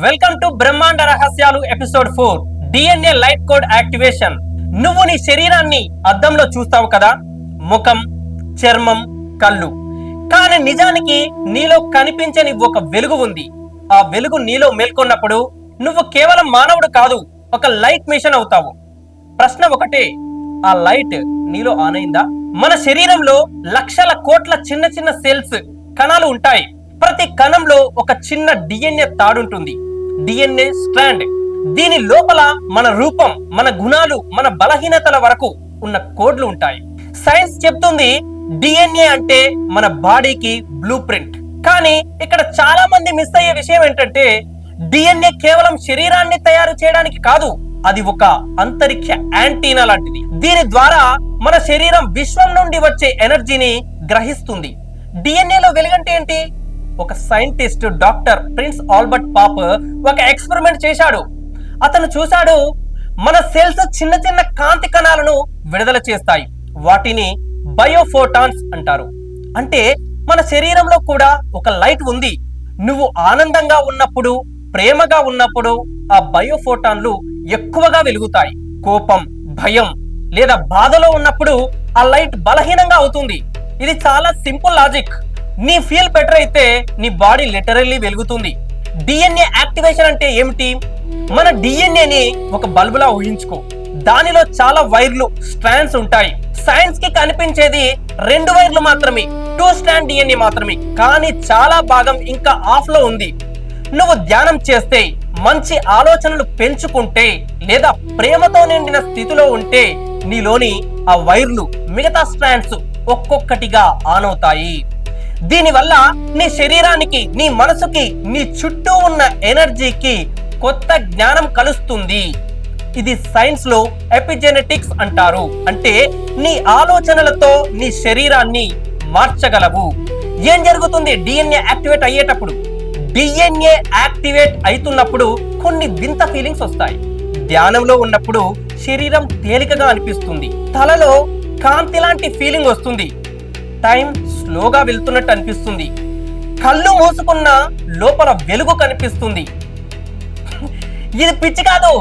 Welcome to బ్రహ్మాండ రహస్యాలు episode 4 DNA light code activation. నువ్వు నీ శరీరాన్ని అద్దంలో చూస్తావు కదా, ముఖం, చర్మం, కళ్ళు. కానీ నిజానికి నీలో కనిపించని ఒక వెలుగు ఉంది. ఆ వెలుగు నీలో మేల్కొన్నప్పుడు నువ్వు కేవలం మానవుడు కాదు, ఒక లైట్ మిషన్ అవుతావు. ప్రశ్న ఒకటే, ఆ లైట్ నీలో ఆన్ అయిందా? మన శరీరంలో లక్షల కోట్ల చిన్న చిన్న సెల్స్, కణాలు ఉంటాయి. ప్రతి కణంలో ఒక చిన్న డిఎన్ఏ తాడుంటుంది, డిఎన్ఏ స్ట్రాండ్. దీని లోపల మన రూపం, మన గుణాలు, మన బలహీనతల వరకు ఉన్న కోడ్లు ఉంటాయి. సైన్స్ చెప్తుంది డిఎన్ఏ అంటే మన బాడీకి బ్లూ ప్రింట్. కానీ ఇక్కడ చాలా మంది మిస్ అయ్యే విషయం ఏంటంటే, డిఎన్ఏ కేవలం శరీరాన్ని తయారు చేయడానికి కాదు, అది ఒక అంతరిక్ష యాంటీనా లాంటిది. దీని ద్వారా మన శరీరం విశ్వం నుండి వచ్చే ఎనర్జీని గ్రహిస్తుంది. డిఎన్ఏలో వెలుగంటే ఏంటి? ఒక scientist doctor prince Albert pop ఒక ఎక్స్పెరిమెంట్ చేశాడు. అతను చూశాడు, మన సెల్స్ చిన్న చిన్న కాంతి కణాలను విడుదల చేస్తాయి. వాటిని బయోఫోటాన్స్ అంటారు. అంటే మన శరీరంలో కూడా ఒక లైట్ ఉంది. నువ్వు ఆనందంగా ఉన్నప్పుడు, ప్రేమగా ఉన్నప్పుడు ఆ బయోఫోటాన్లు ఎక్కువగా వెలుగుతాయి. కోపం, భయం లేదా బాధలో ఉన్నప్పుడు ఆ లైట్ బలహీనంగా అవుతుంది. ఇది చాలా సింపుల్ లాజిక్. నీ ఫీల్ బెటర్ అయితే నీ బాడీ లిటరల్లీ వెలుగుతుంది. డిఎన్ఏ యాక్టివేషన్ అంటే ఏమిటి? మన డిఎన్ఏని ఒక బల్బులా ఊహించుకో. దానిలో చాలా వైర్లు, స్ట్రాండ్స్ ఉంటాయి. సైన్స్ కి కనిపించేది 2 వైర్లు మాత్రమే, 2 స్ట్రాండ్ డిఎన్ఏ మాత్రమే. కానీ చాలా భాగం ఇంకా ఆఫ్ లో ఉంది. నువ్వు ధ్యానం చేస్తే, మంచి ఆలోచనలు పెంచుకుంటే లేదా ప్రేమతో నిండిన స్థితిలో ఉంటే నీలోని ఆ వైర్లు, మిగతా స్ట్రాండ్స్ ఒక్కొక్కటిగా ఆన్ అవుతాయి. దీనివల్ల నీ శరీరానికి, నీ మనసుకి, నీ చుట్టూ ఉన్న ఎనర్జీకి కొత్త జ్ఞానం కలుస్తుంది. ఇది సైన్స్ లో ఎపిజెనెటిక్స్ అంటారు. అంటే నీ ఆలోచనలతో నీ శరీరాన్ని మార్చగలవు. ఏం జరుగుతుంది డిఎన్ఏ యాక్టివేట్ అయ్యేటప్పుడు? డిఎన్ఏ యాక్టివేట్ అవుతున్నప్పుడు కొన్ని వింత ఫీలింగ్స్ వస్తాయి. ధ్యానంలో ఉన్నప్పుడు శరీరం తేలికగా అనిపిస్తుంది. తలలో కాంతి లాంటి ఫీలింగ్ వస్తుంది. టైం స్లోగా వెళ్తున్నట్టు అనిపిస్తుంది. కళ్ళు మూసుకున్న లోపల వెలుగు కనిపిస్తుంది. ఇది పిచ్చి కాదు,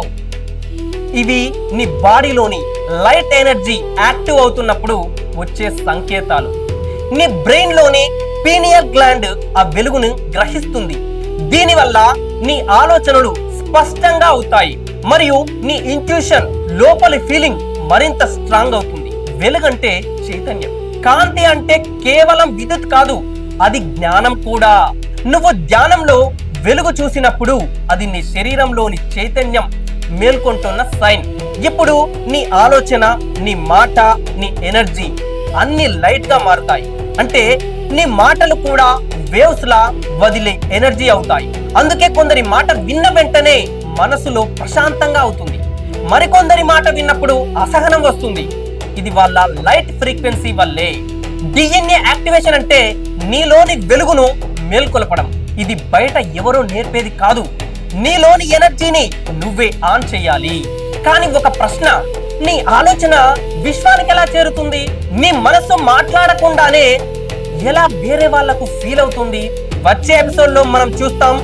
ఇవి నీ బాడీలోని లైట్ ఎనర్జీ యాక్టివ్ అవుతున్నప్పుడు వచ్చే సంకేతాలు. నీ బ్రెయిన్ లోని పీనియల్ గ్లాండ్ ఆ వెలుగును గ్రహిస్తుంది. దీనివల్ల నీ ఆలోచనలు స్పష్టంగా అవుతాయి మరియు నీ ఇంట్యూషన్, లోపలి ఫీలింగ్ మరింత స్ట్రాంగ్ అవుతుంది. వెలుగంటే చైతన్యం. కాంతి అంటే కేవలం విద్యుత్ కాదు, అది జ్ఞానం కూడా. నువ్వు ధ్యానంలో వెలుగు చూసినప్పుడు అది నీ శరీరంలోని చైతన్యం మేల్కొంటున్న సైన్. ఇప్పుడు నీ ఆలోచన, నీ మాట, నీ ఎనర్జీ అన్ని లైట్ గా మారుతాయి. అంటే నీ మాటలు కూడా వేవ్స్ లా వదిలే ఎనర్జీ అవుతాయి. అందుకే కొందరి మాట విన్న వెంటనే మనసులో ప్రశాంతంగా అవుతుంది. మరికొందరి మాట విన్నప్పుడు అసహనం వస్తుంది. ఇది వాళ్ళ లైట్ ఫ్రీక్వెన్సీ వల్లే. డిఎన్ఏ యాక్టివేషన్ అంటే నీలోని వెలుగును మేల్కొల్పడం. ఇది బయట ఎవరో నేర్పేది కాదు, నీలోని ఎనర్జీని నువ్వే ఆన్ చేయాలి. కానీ ఒక ప్రశ్న, నీ ఆలోచన విశ్వానికి ఎలా చేరుతుంది? నీ మనసు మాట్లాడకుండానే ఎలా వేరే వాళ్లకు ఫీల్ అవుతుంది? వచ్చే ఎపిసోడ్ లో మనం చూస్తాం,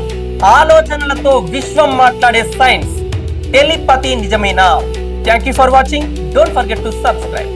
ఆలోచనలతో విశ్వం మాట్లాడే సైన్స్. టెలిపతి నిజమేనా? Thank you for watching. Don't forget to subscribe.